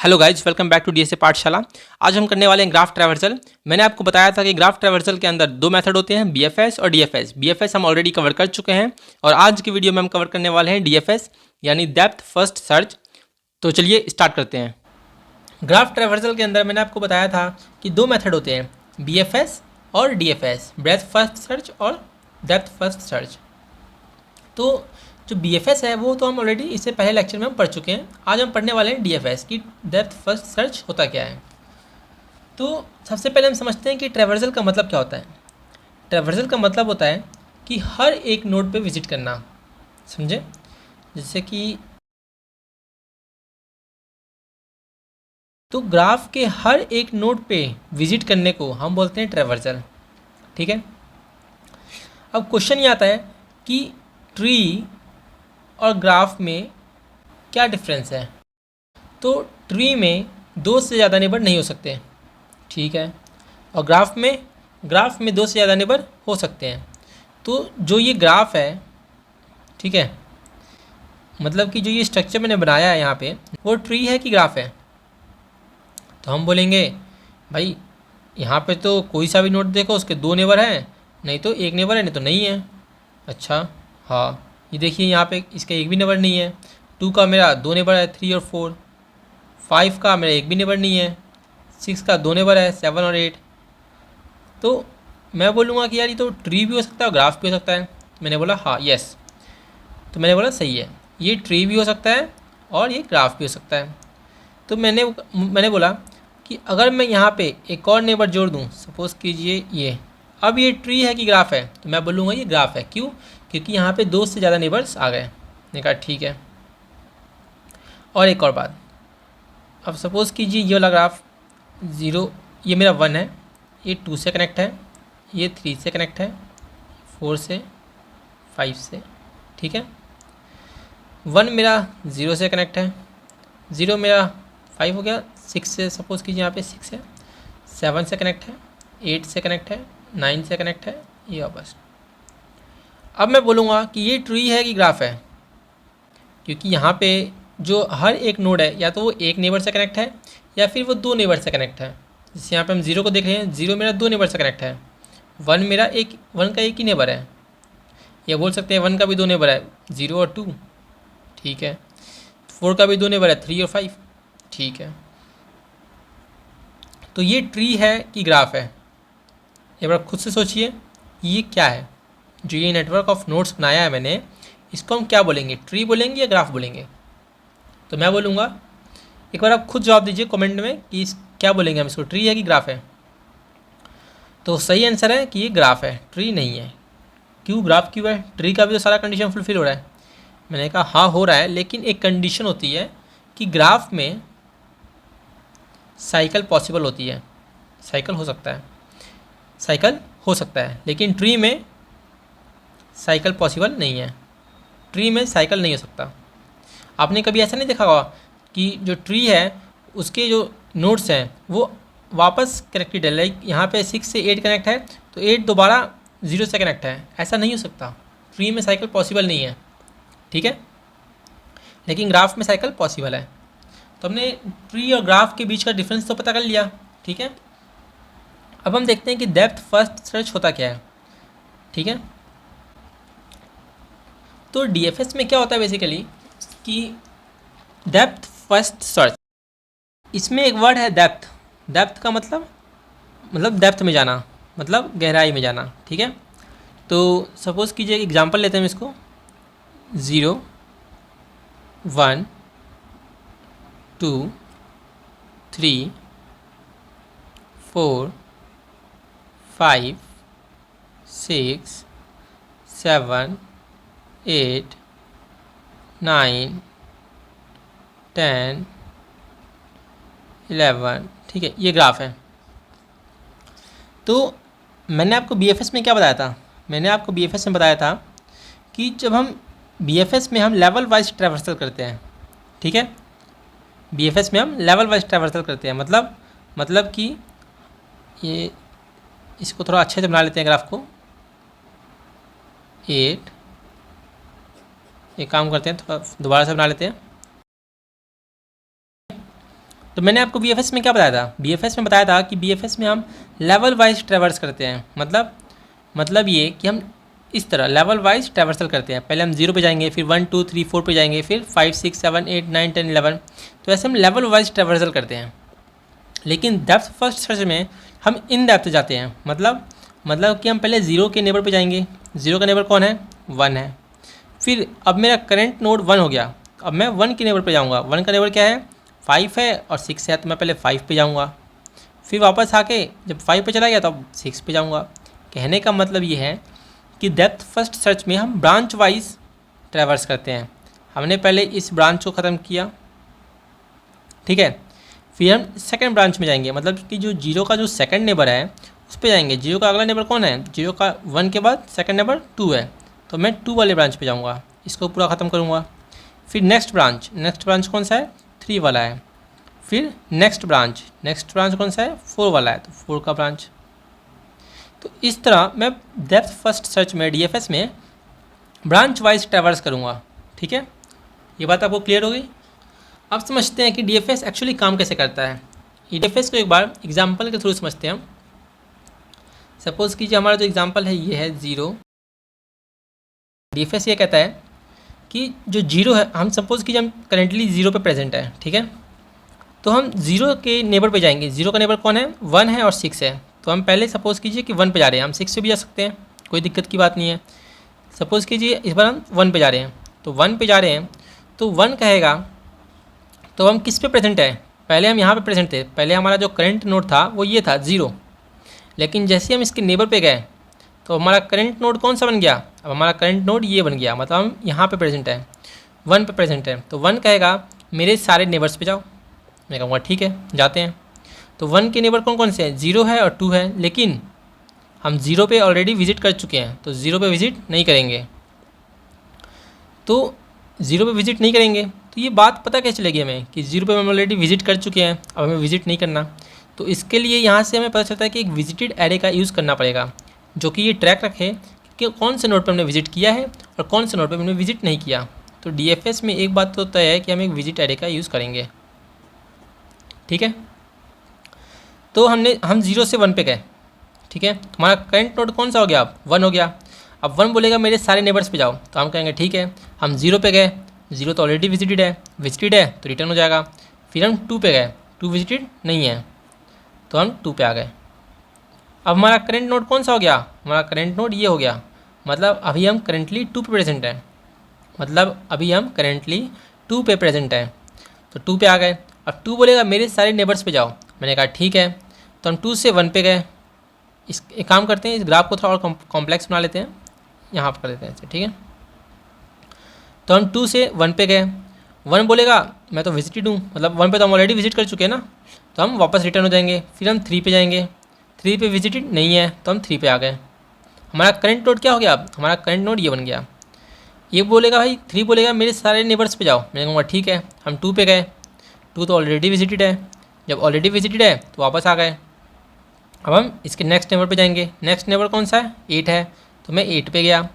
Hello guys, welcome back to DSA Pathshala. आज हम करने वाले हैं ग्राफ ट्रैवर्सल। मैंने आपको बताया था कि ग्राफ ट्रैवर्सल के अंदर दो मेथड होते हैं, बीएफएस और डीएफएस। बीएफएस हम ऑलरेडी कवर कर चुके हैं और आज की वीडियो में हम कवर करने वाले हैं डीएफएस यानी डेप्थ फर्स्ट सर्च। तो चलिए स्टार्ट करते हैं। ग्राफ ट्रैवर्सल के अंदर मैंने आपको बताया था कि दो मेथड होते हैं, बीएफएस और डीएफएस, ब्रेथ फर्स्ट सर्च और डेप्थ फर्स्ट सर्च। तो जो बीएफएस है वो तो हम ऑलरेडी इससे पहले लेक्चर में हम पढ़ चुके हैं। आज हम पढ़ने वाले हैं डीएफएस की डेप्थ फर्स्ट सर्च होता क्या है। तो सबसे पहले हम समझते हैं कि ट्रैवर्सल का मतलब क्या होता है। ट्रैवर्सल का मतलब होता है कि हर एक नोड पे विजिट करना, समझे। जैसे कि तो ग्राफ के हर एक नोड पे विजिट करने को हम बोलते हैं ट्रैवर्सल, ठीक है। अब क्वेश्चन ये आता है कि ट्री और ग्राफ में क्या डिफरेंस है। तो ट्री में दो से ज़्यादा नेबर नहीं हो सकते, ठीक है, और ग्राफ में दो से ज़्यादा नेबर हो सकते हैं। तो जो ये ग्राफ है, ठीक है, मतलब कि जो ये स्ट्रक्चर मैंने बनाया है यहाँ पे, वो ट्री है कि ग्राफ है। तो हम बोलेंगे भाई यहाँ पे तो कोई सा भी नोट देखो उसके दो नेबर हैं, नहीं तो एक नेबर है, नहीं तो नहीं है। अच्छा, हाँ, ये देखिए यहाँ पे इसका एक भी नेबर नहीं है। 2 का मेरा दो नेबर है, 3 और 4। 5 का मेरा एक भी नेबर नहीं है। 6 का दो नेबर है, 7 और 8। तो मैं बोलूँगा कि यार ये तो ट्री भी हो सकता है और ग्राफ भी हो सकता है। मैंने बोला हाँ, यस। तो मैंने बोला सही है, ये ट्री भी हो सकता है और ये ग्राफ भी हो सकता है। तो मैंने बोला कि अगर मैं यहाँ पे एक और नेबर जोड़ दूँ, सपोज़ कीजिए ये, अब ये ट्री है कि ग्राफ है, तो मैं बोलूँगा ये ग्राफ है। क्यों? क्योंकि यहाँ पे दो से ज़्यादा नेबर्स आ गए। मैंने कहा ठीक है। और एक और बात, अब सपोज़ कीजिए ये वाला ग्राफ 0, ये मेरा 1 है, ये 2 से कनेक्ट है, ये 3 से कनेक्ट है, 4 से, 5 से, ठीक है। 1 मेरा 0 से कनेक्ट है, 0 मेरा 5 हो गया, 6 से सपोज़ कीजिए यहाँ पे 6 है, 7 से कनेक्ट है, 8 से कनेक्ट है, 9 से कनेक्ट है, ये बस। अब मैं बोलूँगा कि ये ट्री है कि ग्राफ है, क्योंकि यहाँ पे जो हर एक नोड है या तो वो एक नेबर से कनेक्ट है या फिर वो दो नेबर से कनेक्ट है। जैसे यहाँ पे हम 0 को देख रहे हैं, 0 मेरा दो नेबर से कनेक्ट है, 1 मेरा 1 का एक ही नेबर है, या बोल सकते हैं 1 का भी दो नेबर है, 0 और 2, ठीक है। 4 का भी दो नेबर है, 3 और 5, ठीक है। तो ये ट्री है कि ग्राफ है, एक बार खुद से सोचिए ये क्या है। जो ये नेटवर्क ऑफ नोड्स बनाया है मैंने, इसको हम क्या बोलेंगे, ट्री बोलेंगे या ग्राफ बोलेंगे। तो मैं बोलूँगा, एक बार आप खुद जवाब दीजिए कमेंट में कि क्या बोलेंगे हम, इसको ट्री है कि ग्राफ है। तो सही आंसर है कि ये ग्राफ है, ट्री नहीं है। क्यों ग्राफ क्यों है? ट्री का भी तो सारा कंडीशन फुलफिल हो रहा है। मैंने कहा हाँ हो रहा है, लेकिन एक कंडीशन होती है कि ग्राफ में साइकिल पॉसिबल होती है, साइकिल हो सकता है, साइकिल हो सकता है, लेकिन ट्री में साइकिल पॉसिबल नहीं है। ट्री में साइकिल नहीं हो सकता। आपने कभी ऐसा नहीं देखा होगा कि जो ट्री है उसके जो नोड्स हैं वो वापस कनेक्टेड है, लाइक यहाँ पे 6 से 8 कनेक्ट है तो 8 दोबारा 0 से कनेक्ट है, ऐसा नहीं हो सकता। ट्री में साइकिल पॉसिबल नहीं है, ठीक है, लेकिन ग्राफ में साइकिल पॉसिबल है। तो हमने ट्री और ग्राफ के बीच का डिफरेंस तो पता कर लिया, ठीक है। अब हम देखते हैं कि डेप्थ फर्स्ट सर्च होता क्या है, ठीक है। तो डीएफएस में क्या होता है बेसिकली कि डेप्थ फर्स्ट सर्च, इसमें एक वर्ड है डेप्थ। डेप्थ का मतलब डेप्थ में जाना, मतलब गहराई में जाना, ठीक है। तो सपोज़ कीजिए एग्जांपल लेते हैं इसको, 0 1 2 3 4 5 6 7 8 9 10 11, ठीक है, ये ग्राफ है। तो मैंने आपको बीएफएस में क्या बताया था, मैंने आपको बीएफएस में बताया था कि जब हम बीएफएस में हम लेवल वाइज ट्रैवर्सल करते हैं, ठीक है। बीएफएस में हम लेवल वाइज ट्रैवर्सल करते हैं, मतलब कि ये, इसको थोड़ा अच्छे से बना लेते हैं ग्राफ को। 8, एक काम करते हैं, थोड़ा दोबारा से बना लेते हैं। तो मैंने आपको BFS में क्या बताया था, BFS में बताया था कि BFS में हम लेवल वाइज ट्रैवर्स करते हैं। मतलब ये कि हम इस तरह लेवल वाइज ट्रैवर्सल करते हैं। पहले हम 0 पे जाएंगे, फिर 1 2 3 4 पे जाएंगे, फिर 5 6 7 8 9 10 11। तो ऐसे हम लेवल वाइज ट्रैवर्सल करते हैं। लेकिन डेप्थ फर्स्ट सर्च में हम इन डेप्थ जाते हैं। मतलब कि हम पहले 0 के नेबर पे जाएंगे। 0 का नेबर कौन है, 1 है। फिर अब मेरा करंट नोड 1 हो गया, अब मैं 1 के नेबर पे जाऊँगा। 1 का नेबर क्या है, 5 है और 6 है, तो मैं पहले 5 पे जाऊँगा। फिर वापस आके जब 5 पे चला गया तो अब 6 पे जाऊँगा। कहने का मतलब ये है कि डेप्थ फर्स्ट सर्च में हम ब्रांच वाइज ट्रैवर्स करते हैं। हमने पहले इस ब्रांच को ख़त्म किया, ठीक है, फिर हम सेकंड ब्रांच में जाएंगे। मतलब कि जो 0 का जो सेकंड नेबर है उस पर जाएंगे। 0 का अगला नेबर कौन है, 0 का 1 के बाद सेकंड नेबर 2 है, तो मैं 2 वाले ब्रांच पे जाऊँगा, इसको पूरा ख़त्म करूँगा। फिर नेक्स्ट ब्रांच कौन सा है, 3 वाला है। फिर नेक्स्ट ब्रांच कौन सा है, 4 वाला है, तो 4 का ब्रांच। तो इस तरह मैं डेप्थ फर्स्ट सर्च में DFS में ब्रांच वाइज ट्रैवर्स करूँगा। ठीक है, ये बात आपको क्लियर हो गई। अब समझते हैं कि DFS एक्चुअली काम कैसे करता है। DFS को एक बार एग्जाम्पल के थ्रू समझते हैं हम। सपोज़ कीजिए हमारा जो एग्जाम्पल है ये है 0। DFS ये कहता है कि जो 0 है, हम सपोज़ कीजिए हम करेंटली 0 पे प्रेजेंट है, ठीक है, तो हम 0 के नेबर पे जाएंगे। 0 का नेबर कौन है, 1 है और 6 है, तो हम पहले सपोज़ कीजिए कि 1 पे जा रहे हैं, हम 6 पे भी जा सकते हैं, कोई दिक्कत की बात नहीं है। सपोज़ कीजिए इस बार हम 1 पे जा रहे हैं, तो 1 पे जा रहे हैं तो 1 कहेगा, तो हम किस पे प्रेजेंट है, पहले हम यहाँ पे प्रेजेंट थे। पहले हमारा जो करंट नोड था वो ये था 0, लेकिन जैसे हम इसके नेबर पे गए तो हमारा करंट नोड कौन सा बन गया, अब हमारा करंट नोड ये बन गया। मतलब हम यहाँ पे प्रेजेंट है, 1 पे प्रेजेंट है, तो 1 कहेगा मेरे सारे नेबर्स पे जाओ। मैं कहूँगा ठीक है जाते हैं। तो 1 के नेबर कौन कौन से हैं, 0 है और 2 है, लेकिन हम 0 पे ऑलरेडी विजिट कर चुके हैं, तो 0 पे विजिट नहीं करेंगे। तो 0 पे विजिट नहीं करेंगे तो ये बात पता कैसे चलेगी हमें कि 0 पे हम ऑलरेडी विजिट कर चुके हैं, अब हमें विजिट नहीं करना। तो इसके लिए यहाँ से हमें पता चलता है कि एक विजिटेड एरे का यूज़ करना पड़ेगा, जो कि ये ट्रैक रखे कि कौन से नोड पर हमने विजिट किया है और कौन से नोड पर हमने विजिट नहीं किया। तो DFS में एक बात तो तय है कि हम एक विजिट एरे का यूज़ करेंगे। ठीक है, तो हम 0 से 1 पे गए, ठीक है, हमारा करंट नोड कौन सा हो गया, अब 1 हो गया। अब 1 बोलेगा मेरे सारे नेबर्स पे जाओ, तो हम कहेंगे ठीक है। हम 0 पे गए, 0 तो ऑलरेडी विजिटेड है तो रिटर्न हो जाएगा। फिर हम 2 पे गए, 2 विजिटेड नहीं है, तो हम 2 पे आ गए। अब हमारा करंट नोड कौन सा हो गया, हमारा करंट नोड ये हो गया। मतलब अभी हम करेंटली 2 पे प्रेजेंट हैं, तो 2 पे आ गए। अब 2 बोलेगा मेरे सारे नेबर्स पे जाओ, मैंने कहा ठीक है, तो हम 2 से 1 पे गए। एक काम करते हैं, इस ग्राफ को थोड़ा और कॉम्प्लेक्स बना लेते हैं, यहाँ पर कर देते हैं, ठीक है। तो हम 2 से 1 पे गए, 1 बोलेगा मैं तो विजिटेड हूँ, मतलब 1 पे तो हम ऑलरेडी विजिट कर चुके हैं ना, तो हम वापस रिटर्न हो जाएंगे। फिर हम 3 पे जाएंगे, 3 पे विजिटेड नहीं है, तो हम 3 पे आ गए। हमारा करंट नोड क्या हो गया, अब हमारा करंट नोड ये बन गया। ये बोलेगा भाई 3 बोलेगा मेरे सारे नेबर्स पे जाओ, मैं कहूँगा ठीक है। हम 2 पे गए, 2 तो ऑलरेडी विजिटेड है, जब ऑलरेडी विजिटेड है तो वापस आ गए। अब हम इसके नेक्स्ट नेबर पे जाएंगे, नेक्स्ट नेबर कौन सा है, 8 है, तो मैं 8 पे गया।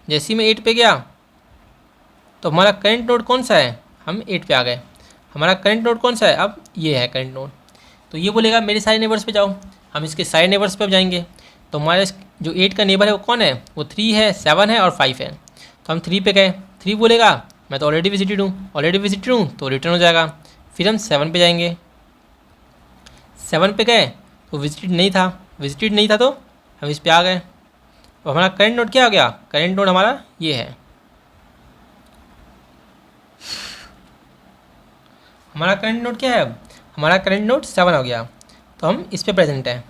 जैसे ही मैं 8 पे गया तो हमारा करंट नोड कौन सा है, हम 8 पे आ गए। हमारा करंट नोड कौन सा है, अब ये है करंट नोड। तो ये बोलेगा मेरे सारे नेबर्स पे जाओ, हम इसके सारे नेबर्स पे जाएंगे। तो हमारे जो 8 का नेबर है वो कौन है, वो 3 है, 7 है और 5 है, तो हम 3 पे गए। 3 बोलेगा मैं तो ऑलरेडी विजिटेड हूँ, तो रिटर्न हो जाएगा। फिर हम 7 पे जाएंगे, 7 पे गए तो विजिटेड नहीं था, तो हम इस पे आ गए। अब हमारा करंट नोड क्या हो गया, करंट नोड हमारा ये है। हमारा करंट नोड क्या है, हमारा करंट नोड 7 हो गया, तो हम इस पे प्रेजेंट है,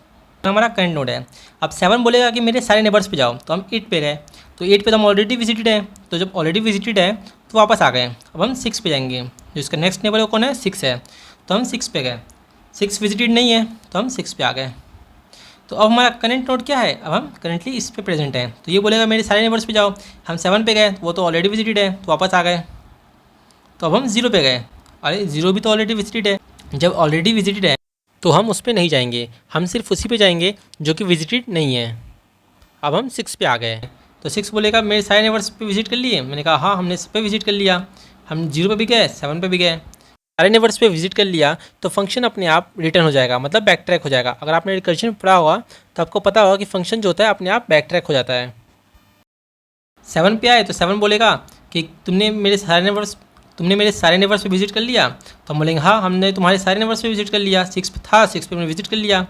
हमारा करंट नोड है। अब 7 बोलेगा कि मेरे सारे नेबर्स पे जाओ, तो हम 8 पे गए, तो 8 पे तो हम ऑलरेडी विजिटेड है, तो जब ऑलरेडी विजिटेड है तो वापस आ गए। अब हम 6 पे जाएंगे, जो इसका नेक्स्ट नेबर है वो कौन है, 6 है, तो हम 6 पे गए। 6 विजिटेड नहीं है, तो हम 6 पे आ गए। तो अब हमारा करंट नोड क्या है, अब हम करंटली इस पे प्रेजेंट है, तो ये बोलेगा मेरे सारे नेबर्स पे जाओ। हम 7 पे गए, वो तो ऑलरेडी विजिटेड है, तो वापस आ गए। तो अब हम 0 पे गए, अरे 0 भी तो ऑलरेडी विजिटेड है, जब ऑलरेडी विजिटेड है तो हम उस पर नहीं जाएंगे, हम सिर्फ उसी पे जाएंगे जो कि विजिटेड नहीं है। अब हम 6 पे आ गए, तो 6 बोलेगा मेरे सारे नेबर्स पे विजिट कर लिए, मैंने कहा हाँ हमने सब पे विजिट कर लिया। हम 0 पे भी गए, 7 पे भी गए, सारे नेबर्स पे विजिट कर लिया तो फंक्शन अपने आप रिटर्न हो जाएगा, मतलब बैक ट्रैक हो जाएगा। अगर आपने रिकर्जन पढ़ा होगा तो आपको पता होगा कि फंक्शन जो होता है अपने आप बैक ट्रैक हो जाता है। 7 पे आए तो 7 बोलेगा कि तुमने मेरे सारे नेबर्स पे विजिट कर लिया, तो हम बोलेंगे हाँ हमने तुम्हारे सारे नेबर्स पे विजिट कर लिया। 6 पे था, 6 पे हमने विजिट कर लिया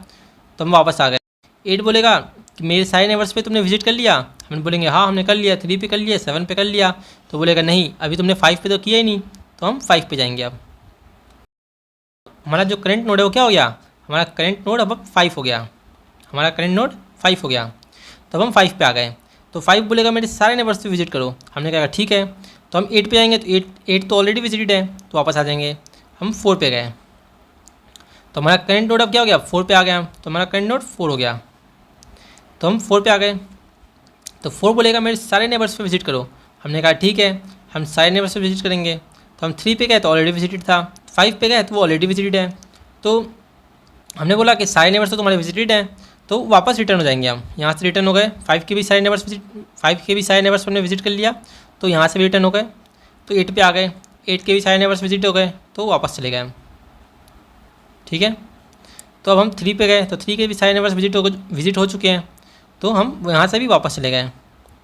तो हम वापस आ गए। 8 बोलेगा कि मेरे सारे नेबर्स पे तुमने विजिट कर लिया, हम बोलेंगे हाँ हमने कर लिया। 3 पे कर लिया, 7 पे कर लिया, तो बोलेगा नहीं अभी तुमने 5 पे तो किया ही नहीं, तो हम 5 पे जाएंगे। अब हमारा जो करंट नोड है वो क्या हो गया, हमारा करंट नोड अब 5 हो गया, हमारा करंट नोड 5 हो गया। तब हम 5 पे आ गए, तो 5 बोलेगा मेरे सारे नेबर्स पे विजिट करो, हमने कहा ठीक है। तो हम 8 पे जाएंगे, तो 8 तो ऑलरेडी विजिटेड है तो वापस आ जाएंगे। हम 4 पे गए तो हमारा करंट नोड अब क्या हो गया, 4 पे आ गया, तो हमारा करंट नोड 4 हो गया। तो हम 4 पे आ गए, तो 4 बोलेगा मेरे सारे नेबर्स पे विजिट करो, हमने कहा ठीक है हम सारे नेबर्स पे विजिट करेंगे। तो हम 3 पे गए तो ऑलरेडी विजिटेड था, 5 पे गए तो वो ऑलरेडी विजिटेड है, तो हमने बोला कि सारे नेबर्स तो तुम्हारे विजिटेड हैं, तो वापस रिटर्न हो जाएंगे। हम यहाँ से रिटर्न हो गए, 5 के भी सारे नेबर्स हमने विजिट कर लिया तो यहाँ से भी रिटर्न हो गए। तो 8 पे आ गए, 8 के भी सारे नेबर्स विजिट हो गए तो वापस चले गए हम, ठीक है। तो अब हम 3 पे गए तो 3 के भी सारे नेबर्स विजिट हो चुके हैं, तो हम यहाँ से भी वापस चले गए।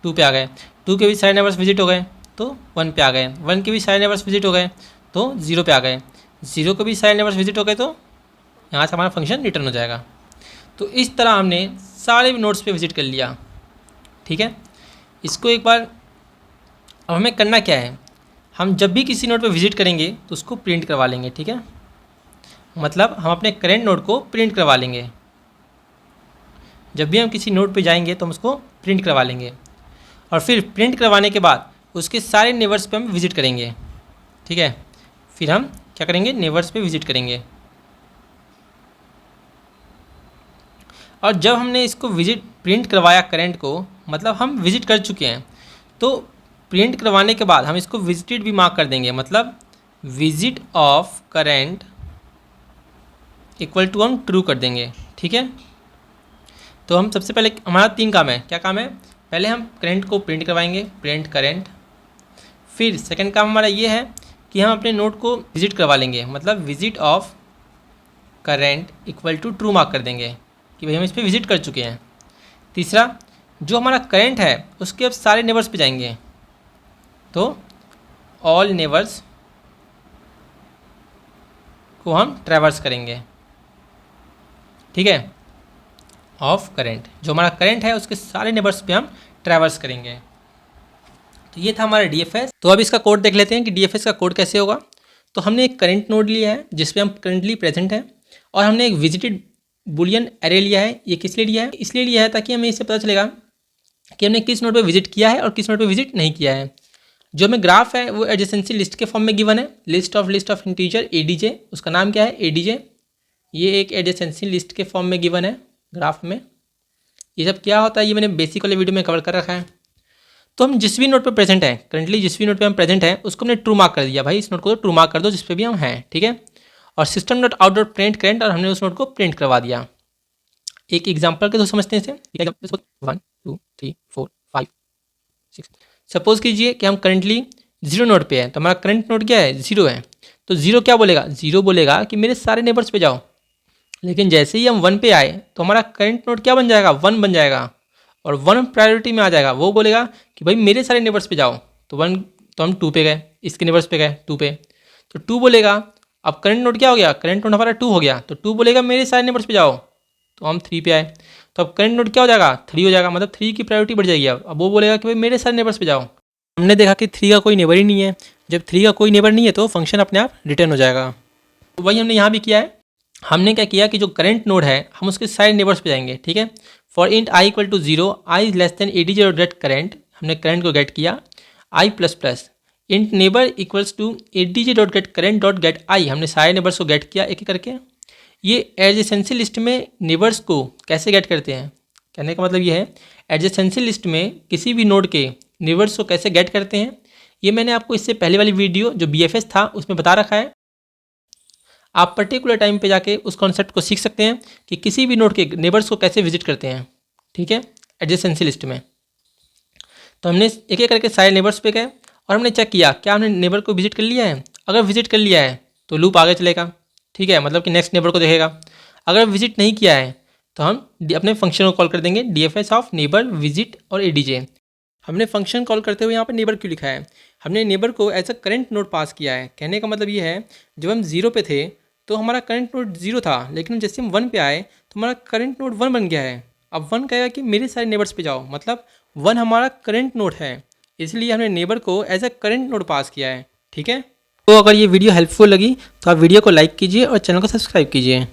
2 पे आ गए, 2 के भी सारे नेबर्स विजिट हो गए तो 1 पे आ गए, 1 के भी सारे नेबर्स विजिट हो गए तो 0 पे आ गए, 0 के भी सारे नेबर्स विजिट हो गए तो यहाँ से हमारा फंक्शन रिटर्न हो जाएगा। तो इस तरह हमने सारे नोड्स पे विजिट कर लिया, ठीक है। इसको एक बार अब हमें करना क्या है, हम जब भी किसी नोड पे विजिट करेंगे तो उसको प्रिंट करवा लेंगे, ठीक है। मतलब हम अपने करेंट नोड को प्रिंट करवा लेंगे, जब भी हम किसी नोड पे जाएंगे तो हम उसको प्रिंट करवा लेंगे, और फिर प्रिंट करवाने के बाद उसके सारे नेबर्स पे हम विजिट करेंगे, ठीक है। फिर हम क्या करेंगे, नेबर्स पे विजिट करेंगे। और जब हमने इसको प्रिंट करवाया करेंट को, मतलब हम विजिट कर चुके हैं, तो प्रिंट करवाने के बाद हम इसको विजिटेड भी मार्क कर देंगे, मतलब visit of current equal to हम ट्रू कर देंगे, ठीक है। तो हम सबसे पहले हमारा 3 काम है, क्या काम है, पहले हम करेंट को प्रिंट करवाएंगे, प्रिंट करेंट। फिर सेकंड काम हमारा ये है कि हम अपने नोड को विजिट करवा लेंगे, मतलब visit of current equal to true mark कर देंगे कि भाई हम इस पर विजिट कर चुके हैं। तीसरा, जो हमारा करंट है उसके अब सारे नेबर्स पे जाएंगे, तो ऑल नेबर्स को हम ट्रैवर्स करेंगे, ठीक है, ऑफ करंट। जो हमारा करंट है उसके सारे नेबर्स पे हम ट्रैवर्स करेंगे। तो ये था हमारा डीएफएस। तो अब इसका कोड देख लेते हैं कि डीएफएस का कोड कैसे होगा। तो हमने एक करंट नोड लिया है जिसपे हम करंटली प्रेजेंट हैं, और हमने एक विजिटेड बुलियन एरे लिया है। ये किस लिए लिया है, इसलिए लिया है ताकि हमें इससे पता चलेगा कि हमने किस नोड पे विजिट किया है और किस नोड पे विजिट नहीं किया है। जो हमें ग्राफ है वो एडजेसेंसी लिस्ट के फॉर्म में गिवन है, लिस्ट ऑफ इंटीजर एडीजे, उसका नाम क्या है एडीजे। ये एक एडजेसेंसी लिस्ट के फॉर्म में गिवन है ग्राफ में। ये सब क्या होता है ये मैंने बेसिक वाले वीडियो में कवर कर रखा है। तो हम जिस भी नोड पे प्रेजेंट है, करंटली जिस भी नोड पे हम प्रेजेंट है उसको हमने ट्रू मार्क कर दिया, भाई इस नोड को तो ट्रू मार्क कर दो जिस पे भी हम हैं, ठीक है। और system dot out dot print current, और हमने उस नोड को प्रिंट करवा दिया। एक एग्जाम्पल के तो समझते हैं इसे। 1 2 3 4 5 6। सपोज कीजिए कि हम करंटली 0 नोड पे है, तो हमारा करंट नोड क्या है 0 है। तो 0 क्या बोलेगा, 0 बोलेगा कि मेरे सारे नेबर्स पे जाओ। लेकिन जैसे ही हम 1 पे आए तो हमारा करंट नोड क्या बन जाएगा, 1 बन जाएगा, और 1 प्रायोरिटी में आ जाएगा। वो बोलेगा कि भाई मेरे सारे नेबर्स पे जाओ। तो 1, तो हम 2 पे गए, इसके नेबर्स पे गए 2 पे, तो 2 बोलेगा। अब करंट नोड क्या हो गया, करंट नोड हमारा 2 हो गया, तो 2 बोलेगा मेरे सारे नेबर्स पे जाओ। तो हम 3 पे आए, तो अब करंट नोड क्या हो जाएगा 3 हो जाएगा, मतलब 3 की प्रायोरिटी बढ़ जाएगी। अब वो बोलेगा कि भाई मेरे सारे नेबर्स पे जाओ। हमने देखा कि 3 का कोई नेबर ही नहीं है। जब 3 का कोई नेबर नहीं है तो फंक्शन अपने आप रिटर्न हो जाएगा। तो वही हमने यहाँ भी किया है। हमने क्या किया कि जो करंट नोड है हम उसके सारे नेबर्स पे जाएंगे, ठीक है। For int I equal to 0, I is less than adj dot get current, हमने करंट को गेट किया। I plus plus int neighbour equals to adj dot get current dot get I, हमने सारे नेबर्स को गेट किया एक एक करके। ये एडजेसेंसी लिस्ट में नेबर्स को कैसे गेट करते हैं, कहने का मतलब ये है एडजेसेंसी लिस्ट में किसी भी नोड के नेबर्स को कैसे गेट करते हैं, ये मैंने आपको इससे पहले वाली वीडियो जो बीएफएस था उसमें बता रखा है। आप पर्टिकुलर टाइम पे जाके उस कॉन्सेप्ट को सीख सकते हैं कि किसी भी नोड के नेबर्स को कैसे विजिट करते हैं, ठीक है, एडजेसेंसी लिस्ट में। तो हमने एक एक करके सारे नेबर्स पे गए और हमने चेक किया क्या हमने नेबर को विजिट कर लिया है। अगर विजिट कर लिया है तो लूप आगे चलेगा, ठीक है, मतलब कि नेक्स्ट नेबर को देखेगा। अगर विजिट नहीं किया है तो हम अपने फंक्शन को कॉल कर देंगे DFS ऑफ नेबर विजिट और ADJ। हमने फंक्शन कॉल करते हुए यहाँ पर नेबर क्यों लिखा है? हमने नेबर को एज अ करंट नोड पास किया है। कहने का मतलब ये है, जब हम 0 पे थे तो हमारा करंट नोड 0 था, लेकिन जैसे हम 1 पे आए तो हमारा करंट नोड 1 बन गया है। अब 1 कहेगा कि मेरे सारे नेबर्स पे जाओ, मतलब 1 हमारा करंट नोड है, इसलिए हमने नेबर को एज अ करंट नोड पास किया है। ठीक है, तो अगर ये वीडियो हेल्पफुल लगी तो आप वीडियो को लाइक कीजिए और चैनल को सब्सक्राइब कीजिए।